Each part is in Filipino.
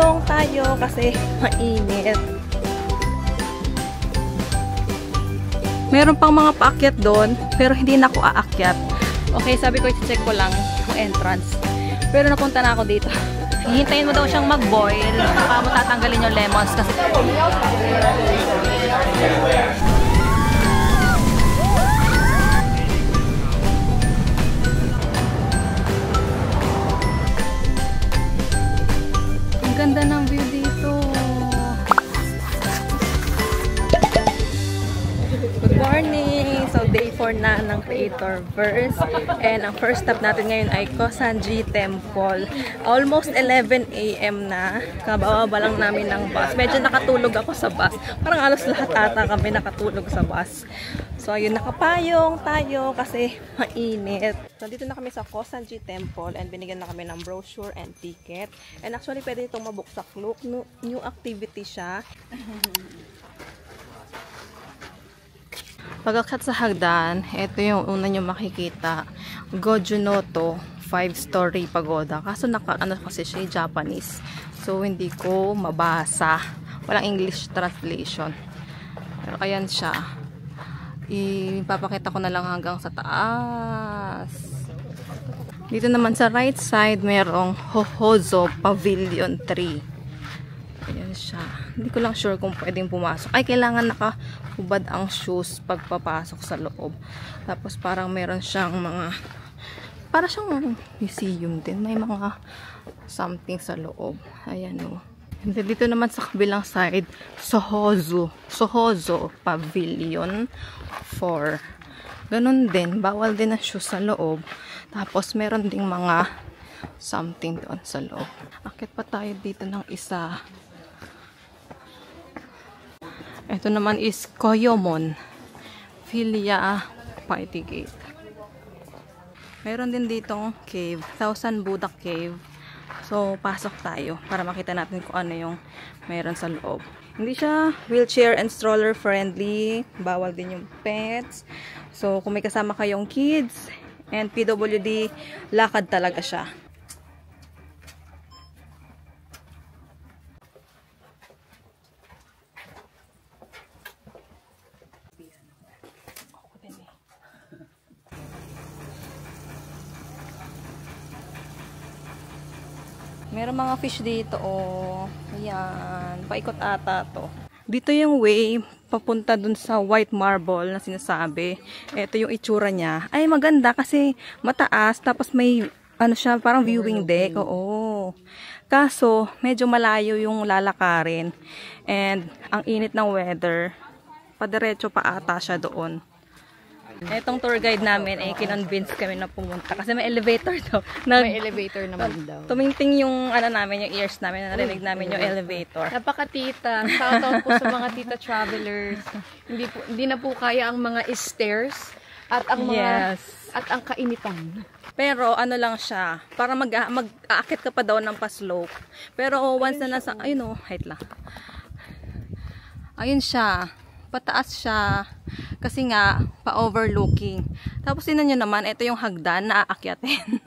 nakapayong tayo kasi mainit. Meron pang mga paakyat doon, pero hindi na ako aakyat. Okay, sabi ko i-check ko lang yung entrance. Pero napunta na ako dito. Hihintayin mo daw siyang mag-boil. Baka mo tatanggalin yung lemons kasi ang ganda ng view dito. Good morning! So day 4 na ng Creatorverse. And ang first stop natin ngayon ay Kosanji Temple. Almost 11 AM na. Kabababa lang namin ng bus. Medyo nakatulog ako sa bus. Parang alos lahat ata kami nakatulog sa bus. So ayun, nakapayong tayo kasi mainit. Nandito na kami sa Kosanji Temple and binigyan na kami ng brochure and ticket. And actually pwede itong mabuksak. Look, new activity siya. Pagkakat sa hagdan, ito yung una nyo makikita. Gojunoto 5-story pagoda. Kaso ano kasi siya, Japanese. So hindi ko mabasa. Walang English translation. Pero ayan siya. Ipapakita ko na lang hanggang sa taas. Dito naman sa right side, mayroong Hohozo Pavilion 3. Ayan siya. Hindi ko lang sure kung pwedeng pumasok. Ay, kailangan nakahubad ang shoes pagpapasok sa loob. Tapos parang meron siyang mga, para siyang museum din. May mga something sa loob. Ayan o. And dito naman sa kabilang side, Sohozo Pavilion 4. Ganun din. Bawal din ang shoes sa loob. Tapos meron ding mga something doon sa loob. Akit pa tayo dito ng isa. Ito naman is Koyomon Philia Party Gate. Mayroon din ditong cave, 1000 Buddha Cave. So, pasok tayo para makita natin kung ano yung mayroon sa loob. Hindi siya wheelchair and stroller friendly. Bawal din yung pets. So, kung may kasama kayong kids and PWD, lakad talaga siya. Meron mga fish dito, oh. Ayan. Paikot ata to. Dito yung way papunta dun sa white marble na sinasabi. Ito yung itsura niya. Ay, maganda kasi mataas. Tapos may, ano siya, parang viewing deck. Oo. Kaso, medyo malayo yung lalakarin. And, ang init ng weather. Padiretso pa ata siya doon. Etong tour guide namin ay kinonvince kami na pumunta kasi may elevator daw. May elevator naman daw. Tumingting yung ano namin, yung ears namin, narinig namin yung elevator. Napaka-tita. Shoutout po sa mga tita travelers. Hindi na po kaya ang mga stairs at ang mga at ang kainitan. Pero ano lang siya, para mag-aakit ka pa daw ng pa-slope. Pero once na nasa, ayun oh, height lang. Ayun siya. Pataas siya kasi nga pa-overlooking. Tapos tingnan nyo naman, ito yung hagdan na aakyatin.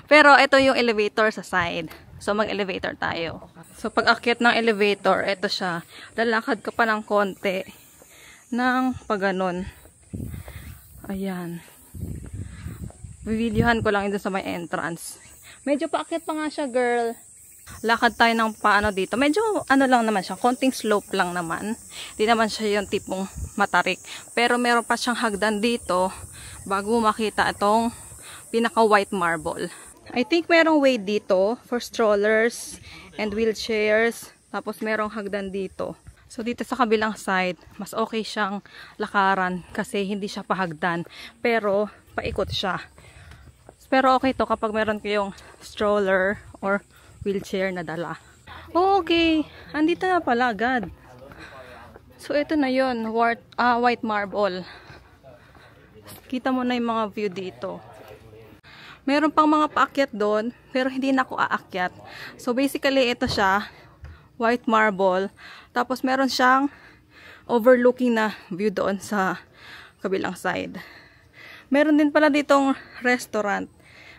Pero ito yung elevator sa side. So mag-elevator tayo. So pag akyat ng elevator, ito siya. Lalakad ka pa ng konti ng paganon. Ayan. Videohan ko lang ito sa may entrance. Medyo paakyat pa nga siya, girl. Lakad tayo ng paano dito. Medyo ano lang naman siya, konting slope lang naman. Hindi naman siya yung tipong matarik. Pero meron pa siyang hagdan dito bago makita itong pinaka white marble. I think merong way dito for strollers and wheelchairs. Tapos merong hagdan dito. So dito sa kabilang side, mas okay siyang lakaran kasi hindi siya pahagdan. Pero paikot siya. Pero okay to kapag meron kayong stroller or wheelchair na dala. Okay, andito na pala agad. So ito na yun, white marble. Kita mo na yung mga view dito. Meron pang mga paakyat doon, pero hindi na ako aakyat. So basically ito siya, white marble. Tapos meron siyang overlooking na view doon sa kabilang side. Meron din pala ditong restaurant.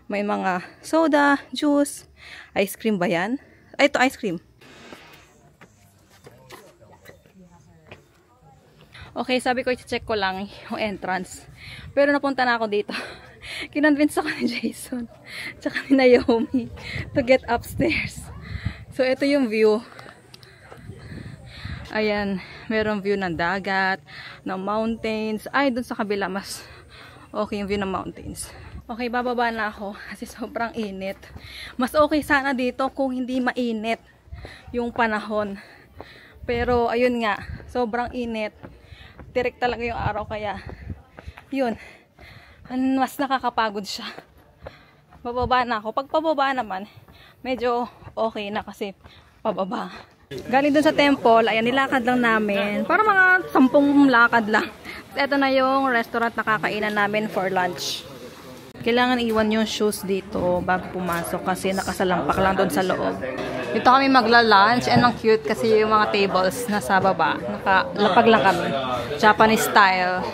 May mga soda, juice, ice cream ba yan? Ay, ito, ice cream. Okay, sabi ko, i-check ko lang yung entrance. Pero napunta na ako dito. Kinonvince ako ni Jason. Tsaka ni Naomi to get upstairs. So, ito yung view. Ayan, merong view ng dagat, ng mountains. Ay, dun sa kabila, mas okay yung view ng mountains. Okay, bababa na ako kasi sobrang init. Mas okay sana dito kung hindi mainit yung panahon. Pero, ayun nga, sobrang init. Tirik talaga yung araw, kaya yun, mas nakakapagod siya. Bababa na ako. Pag pababa naman, medyo okay na kasi pababa. Galing dun sa temple, ayan, nilakad lang namin. Para mga 10 lakad lang. Ito na yung restaurant na kakainan namin for lunch. Kailangan iwan yung shoes dito bago pumasok kasi nakasalampak lang doon sa loob. Dito kami magla-lunch and ang cute kasi yung mga tables nasa baba. Nakalapag lang kami. Japanese style.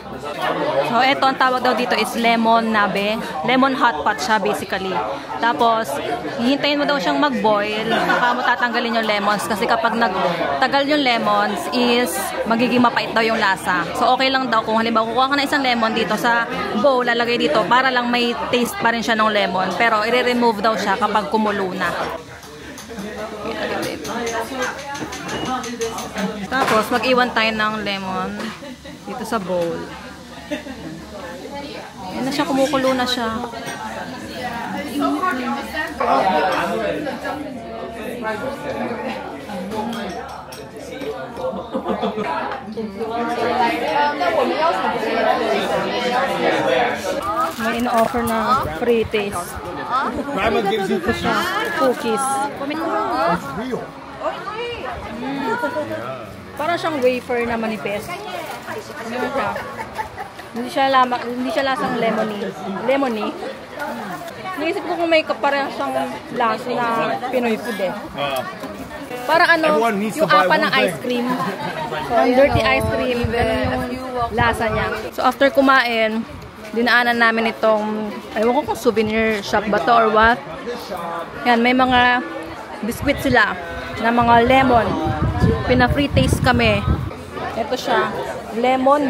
So, ito ang tawag daw dito is lemon nabe. Lemon hot pot siya basically. Tapos, hihintayin mo daw siyang mag-boil. Saka mo tatanggalin yung lemons kasi kapag nagtagal yung lemons is magiging mapait daw yung lasa. So, okay lang daw kung halimbawa kukuha ka na isang lemon dito sa bowl, lalagay dito para lang may taste pa rin siya ng lemon. Pero, i-remove daw siya kapag kumulo na. Tapos, mag-iwan tayo ng lemon dito sa bowl. Ayan na siya, kumukulo na siya. May in-offer na free taste. Ito siya, cookies. Parang siyang wafer na manipis. Ano siya? Hindi siya lasang lemony. Naisip ko kung may parang siyang lasa na Pinoy food eh. Parang ano, yung apa ng ice cream. So, dirty ice cream. Ganun yung lasa niya. So, after kumain, dinaanan namin itong, ewan ko kung souvenir shop ba to or what. Yan, may mga biscuit sila na mga lemon. Pina-free taste kami. Ito siya, lemon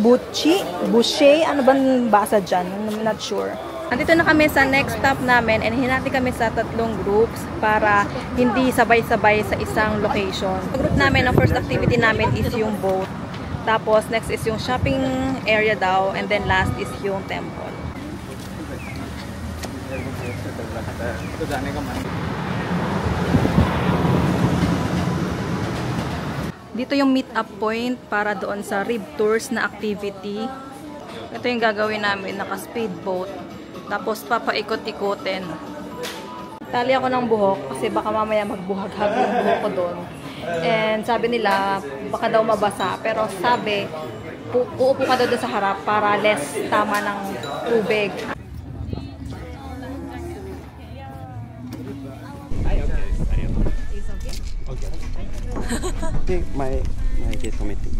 buche, ano bang basa dyan? I'm not sure. Andito na kami sa next stop namin and hinati kami sa 3 groups para hindi sabay-sabay sa isang location. Sa group namin, ang first activity namin is yung boat. Tapos next is yung shopping area daw and then last is yung temple. Dito yung meet up point para doon sa rib tours na activity. Ito yung gagawin namin, naka-speedboat. Tapos papaikot-ikotin. Tali ako ng buhok kasi baka mamaya magbuhag-hag yung buhok ko doon. And sabi nila, baka daw mabasa. Pero sabi, uupo ka daw doon sa harap para less tama ng tubig. Okay, my get tomato.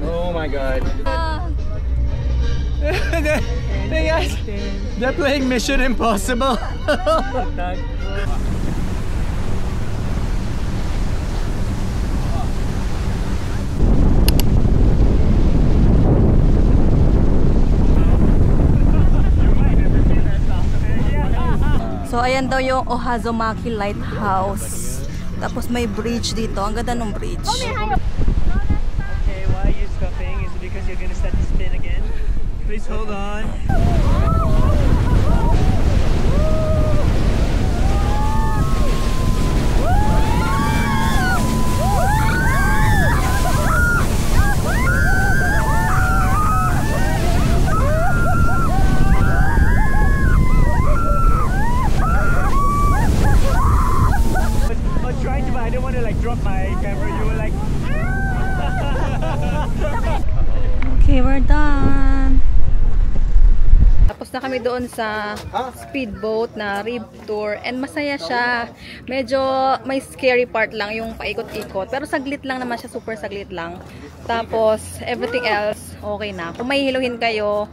Oh my god. Hey guys, they're playing Mission Impossible. So, ayan daw yung Ohazomaki Lighthouse. Tapos may bridge dito. Ang ganda ng bridge. Okay, why are you stopping? Is it because you're gonna start to spin again? Please hold on. I didn't want to like drop my camera. You were like, okay, we're done. Tapos na kami doon sa speedboat na rib tour and masaya siya. Medyo may scary part lang yung paikot-ikot. Pero saglit lang naman siya, super saglit lang. Tapos everything else okay na. Kung may hiluhin kayo,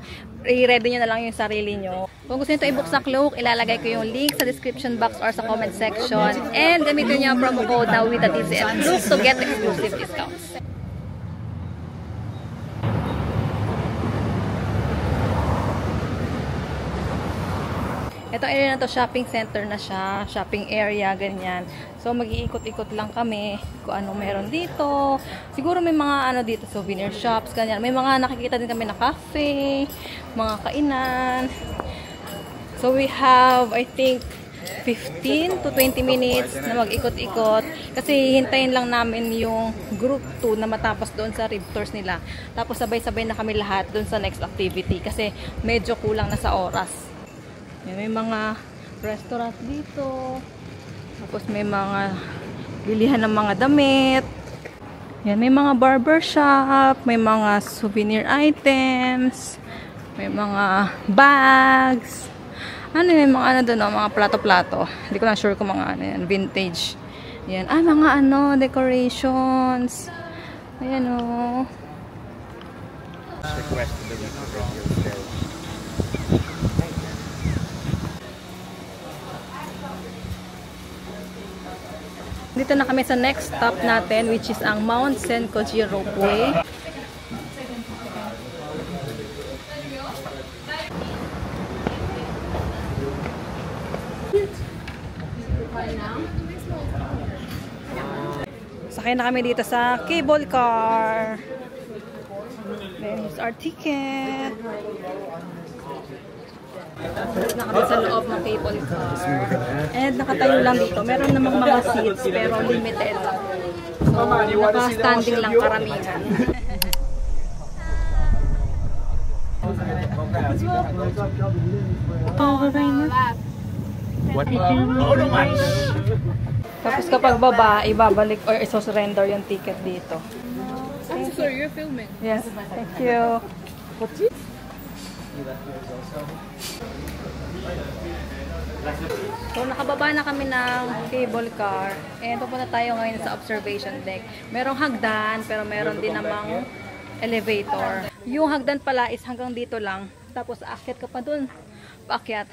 i-ready nyo na lang yung sarili nyo. Kung gusto nyo ito i-book sa Klook, ilalagay ko yung link sa description box or sa comment section. And gamitin nyo ang promo code na with the TCL Klook to get exclusive discounts. Itong area na to, shopping center na siya, shopping area, ganyan. So, mag-iikot-ikot lang kami kung anong meron dito. Siguro may mga ano dito, souvenir shops, ganyan. May mga nakikita din kami na cafe, mga kainan. So, we have, I think, 15 to 20 minutes na mag-ikot-ikot. Kasi hintayin lang namin yung group 2 na matapos doon sa rib tours nila. Tapos sabay-sabay na kami lahat doon sa next activity kasi medyo kulang na sa oras. Yan, may mga restaurant dito. Tapos may mga bilihan ng mga damit. Yan, may mga barber shop, may mga souvenir items, may mga bags. Ano, may mga ano doon, mga plato-plato. Hindi ko lang sure kung mga ano yan, vintage. Yan, mga ano, decorations. Ayan o. Dito na kami sa next stop natin, which is ang Mount Senkoji Ropeway. Sakay na kami dito sa cable car. There's our ticket. Na kami sa loob ng cable car. And nakatayo lang dito. Meron namang mga seats pero limited. So, naka-standing lang karamihan. Tapos kapag baba, ibabalik or isosurrender yung ticket dito. So you're filming? Yes, thank you. So, nakababa na kami ng cable car. And pupunta tayo ngayon sa observation deck. Merong hagdan, pero meron din namang elevator. Yung hagdan pala is hanggang dito lang. Tapos, aakyat ka pa dun. Paakyat.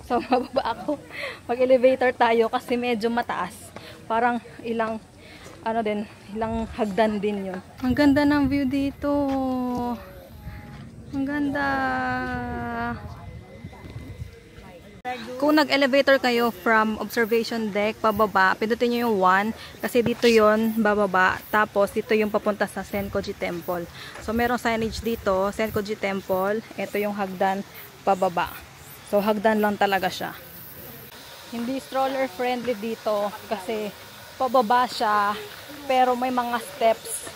So, mababa ako. Mag-elevator tayo kasi medyo mataas. Parang ilang hagdan din yun. Ang ganda ng view dito. Ang ganda. Kung nag-elevator kayo from observation deck pababa, pindutin nyo yung 1 kasi dito yon bababa. Tapos dito yung papunta sa Senkoji Temple. So merong signage dito, Senkoji Temple. Ito yung hagdan pababa. So hagdan lang talaga siya. Hindi stroller friendly dito kasi pababa siya pero may mga steps.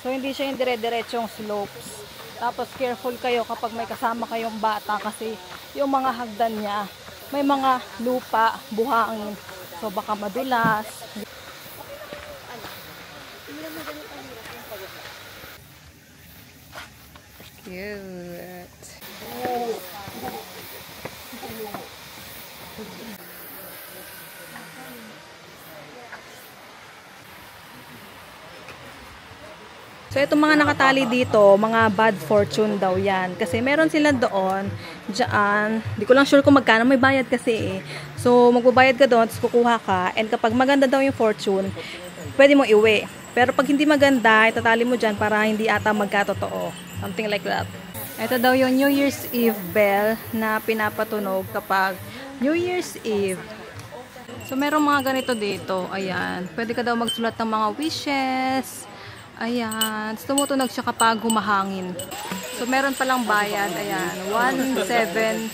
So hindi siya yung dire-diretsong slopes. Tapos careful kayo kapag may kasama kayong bata kasi yung mga hagdan niya may mga lupa, buhangin. So baka madulas. Cute. So, itong mga nakatali dito, mga bad fortune daw yan. Kasi meron sila doon, dyan. Di ko lang sure kung magkano. May bayad kasi eh. So, magbabayad ka doon, tapos kukuha ka. And kapag maganda daw yung fortune, pwede mo iwi. Pero pag hindi maganda, itatali mo dyan para hindi ata magkatotoo. Something like that. Ito daw yung New Year's Eve bell na pinapatunog kapag New Year's Eve. So, merong mga ganito dito. Ayan. Pwede ka daw magsulat ng mga wishes. Ayan. Tumutunog siya kapag humahangin. So, meron palang bayad. Ayan. 1,700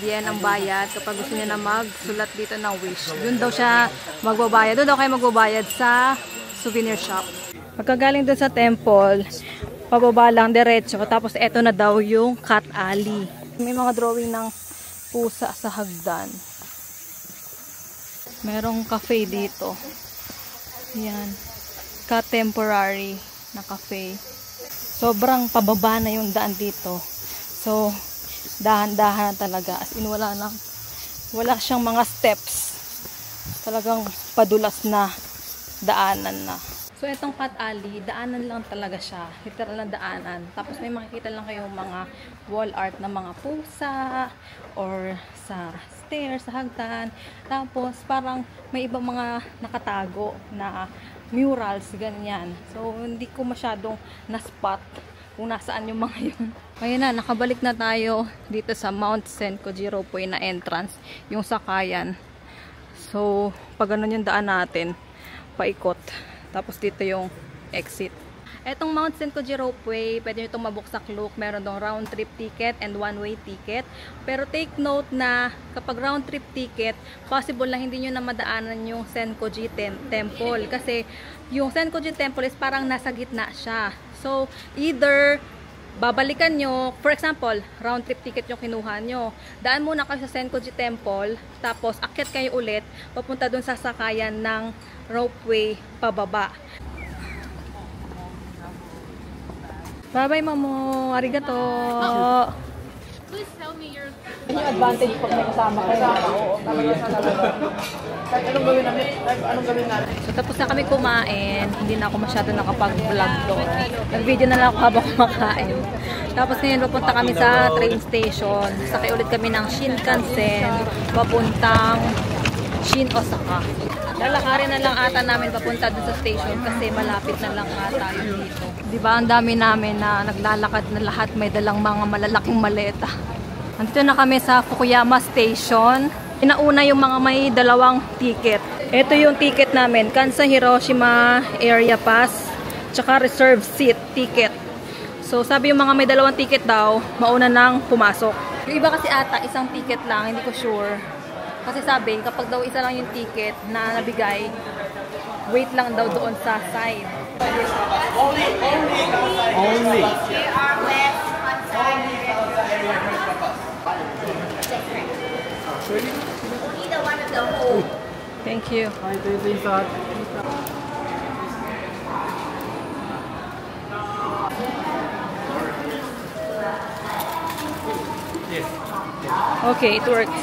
yen ang bayad kapag gusto niya na magsulat dito ng wish. Doon daw siya magbabayad. Doon daw kayo magbabayad sa souvenir shop. Pagkagaling doon sa temple, pababa lang diretso. Tapos, eto na daw yung cat alley. May mga drawing ng pusa sa hagdan. Merong cafe dito. Ayan. Ka-temporary na cafe. Sobrang pababa na yung daan dito. So, dahan-dahan talaga. As in, wala siyang mga steps. Talagang padulas na daanan na. So, itong cat alley, daanan lang talaga siya. Literal na daanan. Tapos, may makikita lang kayong mga wall art na mga pusa or sa stairs, sa hagdan. Tapos, parang may ibang mga nakatago na murals, ganyan. So, hindi ko masyadong na-spot kung nasaan yung mga yun. Kaya na, nakabalik na tayo dito sa Mount Senko Jiropoy na entrance, yung sakayan. So, pag ganun yung daan natin, paikot. Tapos dito yung exit. Etong Mount Senko Jiropoy, pwede nyo itong mabuksak look. Meron dong round trip ticket and one-way ticket. Pero take note na kapag round trip ticket, possible na hindi nyo na madaanan yung Senkoji Temple. Kasi yung Senkoji Temple is parang nasa gitna siya. So, either babalikan nyo, for example, round trip ticket yung kinuha nyo. Daan muna kayo sa Senkoji Temple, tapos akyat kayo ulit, papunta dun sa sakayan ng ropeway pababa. Bye-bye, Mamo. Arigato. Please tell me your... Yung advantage pag may kasama kayo. Anong gawin natin? So, tapos na kami kumain. Hindi na ako masyado nakapag-vlog doon. Nag-video na lang ako habang kumakain. Tapos ngayon, pupunta kami sa train station. Sakay ulit kami ng Shinkansen, papuntang Shin Osaka. Lalakarin na lang ata namin papunta dun sa station kasi malapit na lang ata yun dito. Diba, ang dami namin na naglalakad na lahat, may dalang mga malalaking maleta. Nandito na kami sa Fukuyama Station. Inauna yung mga may dalawang ticket. Ito yung ticket namin, Kansai Hiroshima Area Pass, tsaka Reserve Seat ticket. So, sabi yung mga may dalawang ticket daw, mauna nang pumasok. Yung iba kasi ata, isang ticket lang, hindi ko sure. Kasi sabi, kapag daw isa lang yung ticket na nabigay, wait lang daw doon sa side. Only. Thank you. Okay, it works.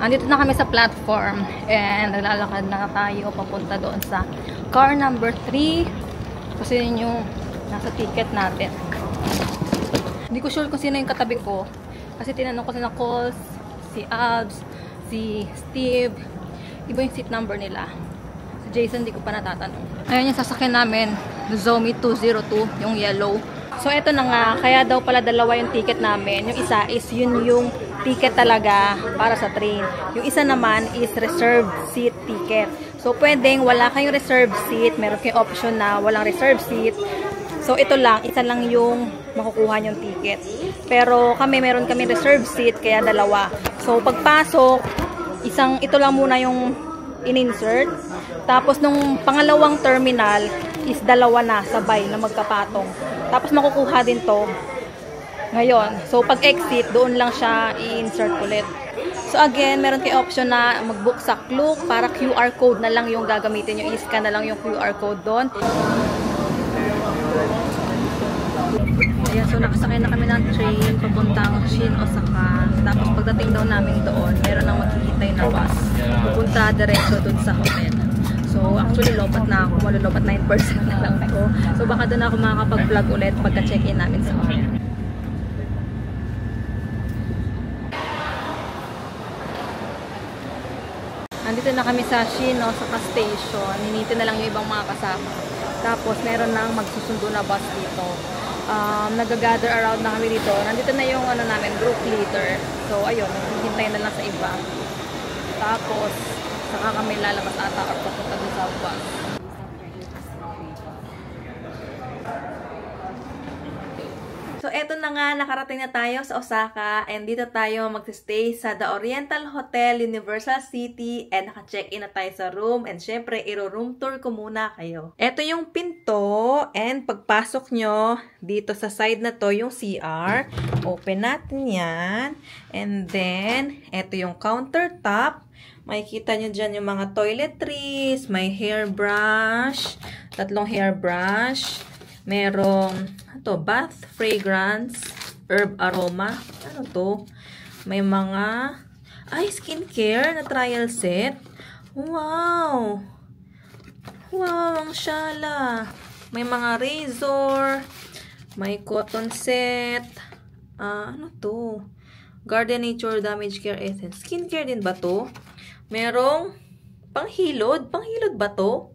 Andito na kami sa platform and naglalakad na tayo papunta doon sa car number 3 kasi yun yung nasa ticket natin. Hindi ko sure kung sino yung katabi ko kasi tinanong ko sila Coles, si Abs, si Steve, iba yung seat number nila. Si Jason hindi ko pa natatanong. Ayan yung sasakyan namin, Nozomi 202, yung yellow. So eto na nga, kaya daw pala dalawa yung ticket namin. Yung isa is yun yung ticket talaga para sa train. Yung isa naman is reserved seat ticket. So pwedeng wala kayong reserved seat, meron kayong option na walang reserved seat. So ito lang, isa lang yung makukuha yung ticket. Pero meron kami reserved seat, kaya dalawa. So pagpasok, ito lang muna yung in-insert. Tapos nung pangalawang terminal is dalawa na sabay na magkapatong. Tapos makukuha din to ngayon. So pag exit, doon lang siya i-insert ulit. So again, meron kayo option na mag-book sa Klook para QR code na lang yung gagamitin nyo. I-scan na lang yung QR code doon. Ayan, so nakasakay na kami ng train papuntang Shin Osaka. Tapos pagdating daw namin doon, meron nang maghihintay na bus. Pupunta diretso doon sa hotel. So actually lobat na ako, malulobat 9% na lang ako. So baka doon ako makakapag-vlog ulit pagka-check-in namin sa hotel. Andito na kami sa Shin Osaka Station. Hinintay na lang yung ibang mga kasama. Tapos meron nang magsusundo na bus dito. Nag-gather around na kami dito. Nandito na yung namin, group leader. So ayun, naghihintay na lang sa iba. Tapos saka kami lalabas ata or papunta dun sa bus. So, eto na nga, nakarating na tayo sa Osaka and dito tayo mag-stay sa The Oriental Hotel, Universal City and naka-check-in na tayo sa room and syempre, iro-room tour ko muna kayo. Eto yung pinto and pagpasok nyo dito sa side na to yung CR. Open natin yan and then, eto yung countertop. Makikita nyo dyan yung mga toiletries, may hairbrush, 3 hairbrush. Merong, bath fragrance, herb aroma. Ano to? May mga, skincare na trial set. Wow! Wow, ang syala. May mga razor, may cotton set. Ano to? Garden Nature Damage Care Essence. Skincare din ba to? Merong panghilod. Panghilod ba to?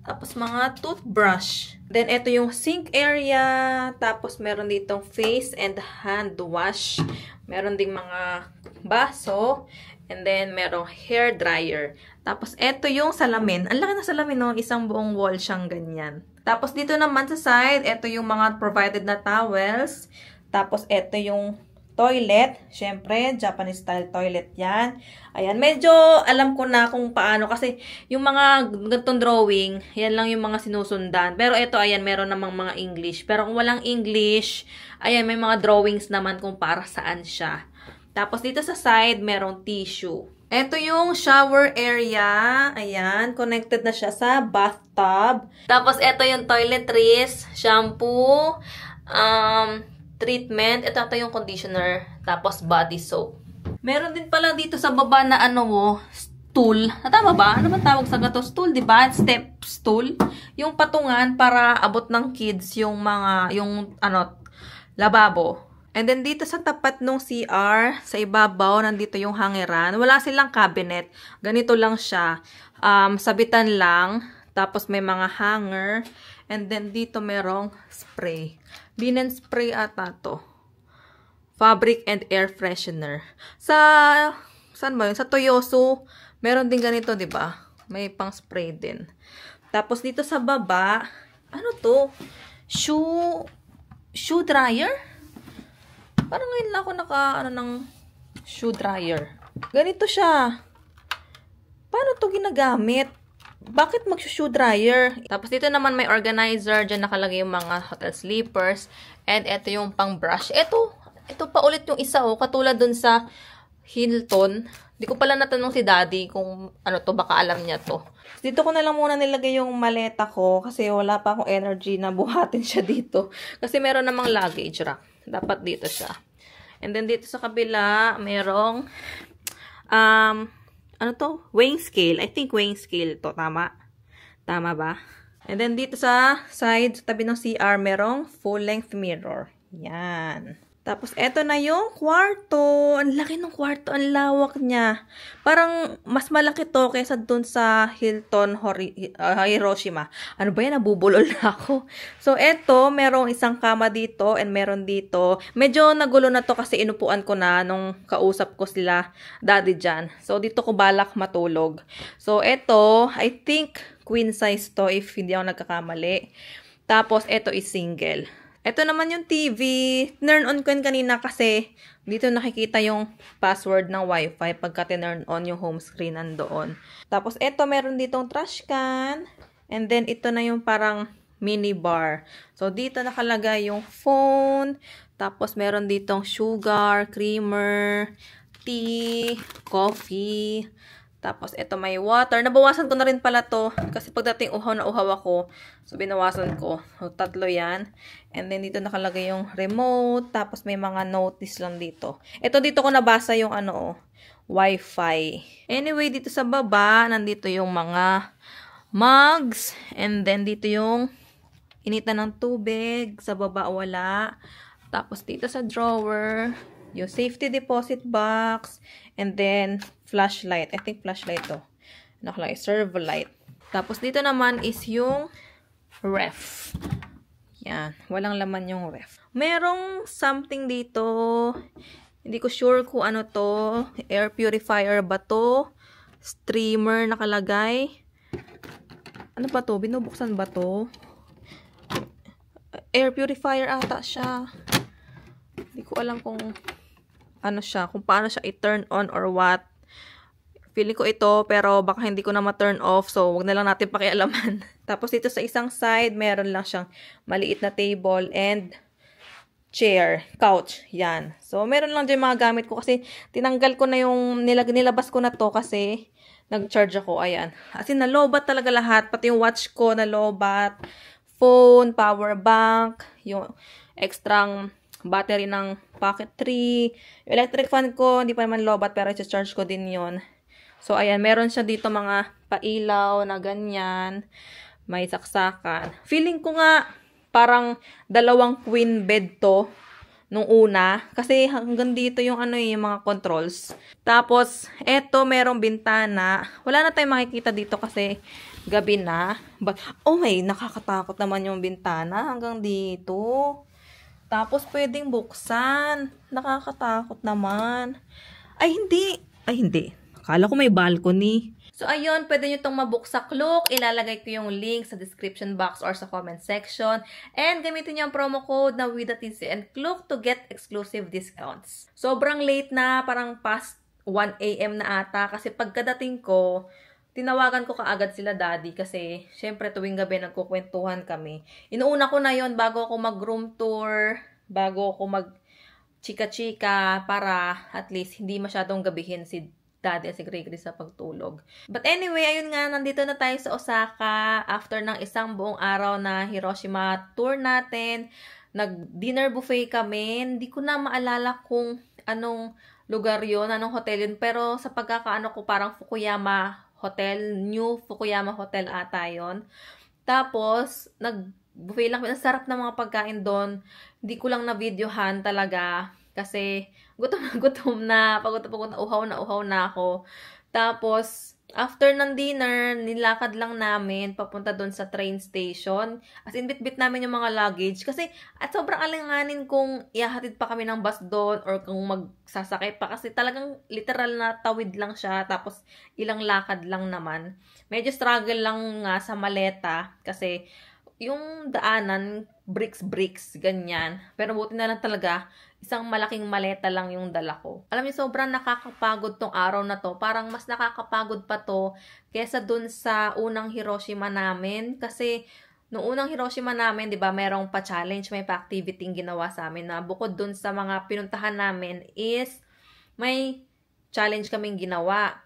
Tapos mga toothbrush. Then, ito yung sink area. Tapos, meron ditong face and hand wash. Meron ding mga baso. And then, merong hair dryer. Tapos, ito yung salamin. Ang laki ng salamin, no? Isang buong wall siyang ganyan. Tapos, dito naman sa side, ito yung mga provided na towels. Tapos, ito yung toilet. Siyempre, Japanese style toilet yan. Ayan, medyo alam ko na kung paano. Kasi, yung mga ganitong drawing, yan lang yung mga sinusundan. Pero ito, ayan, meron namang mga English. Pero kung walang English, ayan, may mga drawings naman kung para saan siya. Tapos, dito sa side, merong tissue. Ito yung shower area. Ayan, connected na siya sa bathtub. Tapos, ito yung toiletries, shampoo, treatment. Ito yung conditioner. Tapos, body soap. Meron din pala dito sa baba na stool. Tama ba? Ano ba tawag sa gato? Stool, diba? Step stool. Yung patungan para abot ng kids yung lababo. And then, dito sa tapat ng CR, sa ibabaw, nandito yung hangeran. Wala silang cabinet. Ganito lang siya. Sabitan lang. Tapos, may mga hanger. And then, dito merong spray. Linen spray ata to. Fabric and air freshener. Saan ba yun? Sa Toyosu, meron din ganito, diba? May pang spray din. Tapos, dito sa baba, ano to? Shoe dryer? Parang ngayon lang ako ng shoe dryer. Ganito siya. Paano to ginagamit? Bakit mag-shoe dryer? Tapos dito naman may organizer. Diyan nakalagay yung mga hotel sleepers. And ito yung pang brush. Ito pa ulit yung isa katulad dun sa Hilton. Di ko pala natanong si Daddy kung ano to. Baka alam niya to. Dito ko na lang muna nilagay yung maleta ko. Kasi wala pa akong energy na buhatin siya dito. Kasi meron namang luggage rack. Dapat dito siya. And then dito sa kabila, merong weighing scale. I think weighing scale to. Tama? Tama ba? And then dito sa side, sa tabi ng CR, merong full-length mirror. Yan. Tapos, eto na yung kwarto. Ang laki ng kwarto. Ang lawak niya. Parang, mas malaki to kaysa dun sa Hilton Hiroshima. Ano ba yan? Nabubulol na ako. So, eto, merong isang kama dito and meron dito. Medyo nagulo na to kasi inupuan ko na nung kausap ko sila Daddy dyan. So, dito ko balak matulog. So, eto, I think queen size to if hindi ako nagkakamali. Tapos, eto is single. Ito naman yung TV. Turn on ko yun kanina kasi dito nakikita yung password ng Wi-Fi pagka tinurn on yung home screen nandoon. Tapos ito meron ditong trash can. And then ito na yung parang mini bar. So dito nakalagay yung phone. Tapos meron ditong sugar, creamer, tea, coffee. Tapos, ito may water. Nabawasan ko na rin pala to. Kasi pagdating uhaw na uhaw ako. So, binawasan ko. So, 3 yan. And then, dito nakalagay yung remote. Tapos, may mga notice lang dito. Ito, dito ko nabasa yung Wi-Fi. Anyway, dito sa baba, nandito yung mga mugs. And then, dito yung initan ng tubig. Sa baba, wala. Tapos, dito sa drawer, yung safety deposit box. And then, flashlight. I think flashlight to. Nakalagay, servo light. Tapos, dito naman is yung ref. Yan. Walang laman yung ref. Merong something dito. Hindi ko sure kung ano to. Air purifier ba to? Streamer nakalagay. Ano ba to? Binubuksan ba to? Air purifier ata siya. Hindi ko alam kung ano siya, kung paano siya i-turn on or what. Feeling ko ito, pero baka hindi ko na ma-turn off, so wag na lang natin pakialaman. Tapos dito sa isang side, meron lang siyang maliit na table and chair, couch, yan. So, meron lang dyan mga gamit ko kasi tinanggal ko na yung, nilabas ko na to kasi nag-charge ako, ayan. As in, nalobat talaga lahat, pati yung watch ko, nalobat, phone, power bank, yung extrang battery ng Pocket 3. Yung electric fan ko, hindi pa naman lobat, pero i-charge ko din yon. So, ayan, meron siya dito mga pailaw na ganyan. May saksakan. Feeling ko nga, parang 2 queen bed to nung una. Kasi hanggang dito yung yung mga controls. Tapos, eto, merong bintana. Wala na tayong makikita dito kasi gabi na. But, oh may, nakakatakot naman yung bintana hanggang dito. Tapos, pwedeng buksan. Nakakatakot naman. Ay, hindi. Akala ko may balcony. So, ayun, pwede nyo itong mabuksak look. Ilalagay ko yung link sa description box or sa comment section. And gamitin nyo ang promo code na WIDA-TCN-CLOOK to get exclusive discounts. Sobrang late na, parang past 1 AM na ata. Kasi pagkadating ko, tinawagan ko kaagad sila daddy kasi syempre tuwing gabi nagkukwentuhan kami. Inuuna ko na yon bago ako mag-room tour, bago ako mag-chika-chika para at least hindi masyadong gabihin si daddy at si Gregory sa pagtulog. But anyway, ayun nga, nandito na tayo sa Osaka after ng isang buong araw na Hiroshima tour natin. Nag-dinner buffet kami. Hindi ko na maalala kung anong lugar yun, anong hotel yun. Pero sa pagkakaano ko, parang Fukuyama Hotel, New Fukuyama Hotel ata yun. Tapos, nag-buffet lang. Ang sarap ng mga pagkain doon. Hindi ko lang na-videohan talaga. Kasi, gutom na, pagod na, uhaw na ako. Tapos, after ng dinner, nilakad lang namin papunta doon sa train station. As in, bit-bit namin yung mga luggage. Kasi, at sobrang alanganin kung ihahatid pa kami ng bus doon or kung magsasakay pa. Kasi talagang literal na tawid lang siya. Tapos, ilang lakad lang naman. Medyo struggle lang nga sa maleta. Kasi, yung daanan, bricks, ganyan. Pero buti na lang talaga, isang malaking maleta lang yung dala ko. Alam niyo, sobrang nakakapagod tong araw na to. Parang mas nakakapagod pa to kesa dun sa unang Hiroshima namin. Kasi, nung unang Hiroshima namin, di ba, merong pa-challenge, may pa-activity ginawa sa amin na bukod dun sa mga pinuntahan namin is may challenge kaming ginawa.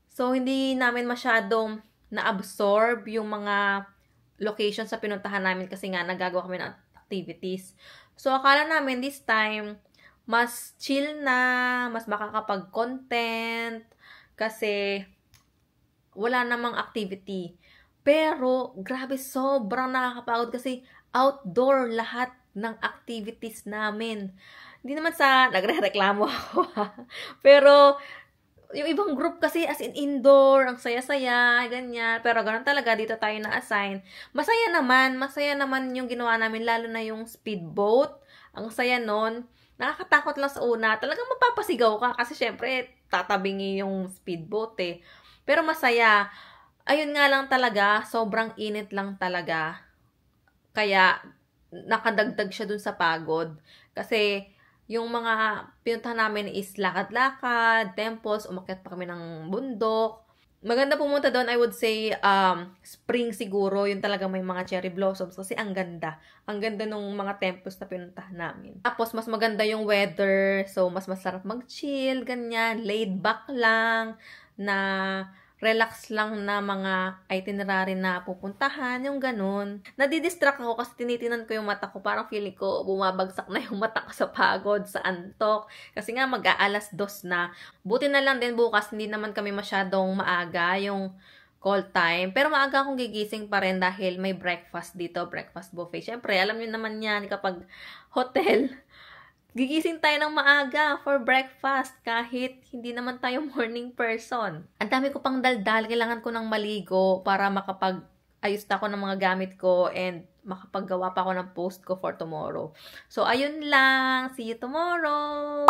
So, hindi namin masyadong na-absorb yung mga location sa pinuntahan namin kasi nga nagagawa kami ng activities. So, akala namin this time, mas chill na, mas makakapag-content, kasi wala namang activity. Pero, grabe, sobrang nakakapagod kasi outdoor lahat ng activities namin. Hindi naman sa nagre-reklamo ako. Pero, yung ibang group kasi as in indoor, ang saya-saya, ganyan. Pero ganun talaga, dito tayo na-assign. Masaya naman yung ginawa namin, lalo na yung speedboat. Ang saya nun. Nakakatakot lang sa una. Talagang mapapasigaw ka kasi syempre tatabingi yung speedboat eh. Pero masaya. Ayun nga lang talaga, sobrang init lang talaga. Kaya nakadagdag siya dun sa pagod. Kasi yung mga pinuntahan namin is lakad-lakad, temples, umakyat pa kami ng bundok. Maganda pumunta doon, I would say, spring siguro, yun talaga may mga cherry blossoms kasi ang ganda. Ang ganda nung mga temples na pinuntahan namin. Tapos, mas maganda yung weather, so mas masarap mag-chill, ganyan, laid back lang, na relax lang na mga itinerary na pupuntahan, yung ganun. Nadidistract ako kasi tinitinan ko yung mata ko. Parang feeling ko bumabagsak na yung mata ko sa pagod, sa antok. Kasi nga mag-aalas 2 na. Buti na lang din bukas, hindi naman kami masyadong maaga yung call time. Pero maaga akong gigising pa rin dahil may breakfast dito, breakfast buffet. Siyempre, alam niyo naman yan kapag hotel, gigising tayo ng maaga for breakfast kahit hindi naman tayo morning person. Ang dami ko pang daldal, kailangan ko ng maligo para makapag-ayos na ako ng mga gamit ko and makapaggawa pa ako ng post ko for tomorrow. So, ayun lang. See you tomorrow!